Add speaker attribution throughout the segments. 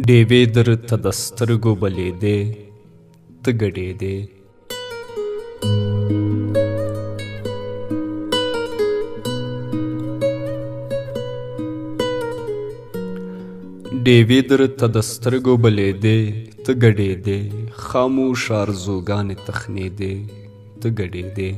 Speaker 1: ډیوې درته د سترګو بلېدې ته ګډېدې. ډیوې درته د سترګو بلېدې ته ګډېدې، خاموش آرزوګانې تخنېدې ته ګډېدې.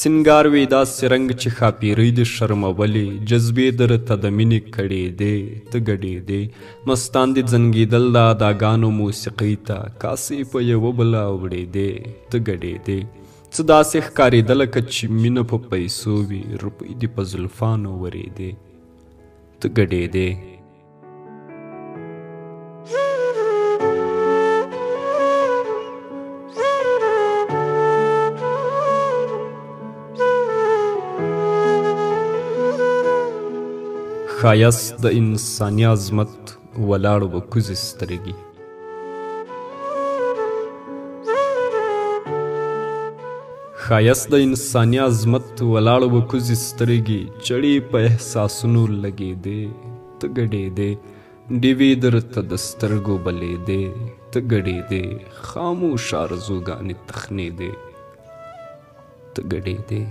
Speaker 1: سینګار وې داسې رنګ چې ښاپیرۍ دې شرمولې، جذبې درته د مینې کړېدې ته ګډېدې. مستان دې زنګېدل د اداګانو موسیقۍ ته، کاسې په یوه بله اوړېدې ته ګډېدې. څه داسې ښکارېده لکه چې مینه په پیسو وي، روپۍ دې په زلفانو ورېدې ته ګډېدې. ښایست د انساني عظمت ولاړ و کوزې سترګې، ښایست د انساني عظمت ولاړ و کوزې سترګې، چړې په احساسونو لګېدې ته ګډېدې. ډیوې درته د سترګو بلېدې ته ګډېدې، خاموش آرزوګانې تخنېدې ته ګډېدې.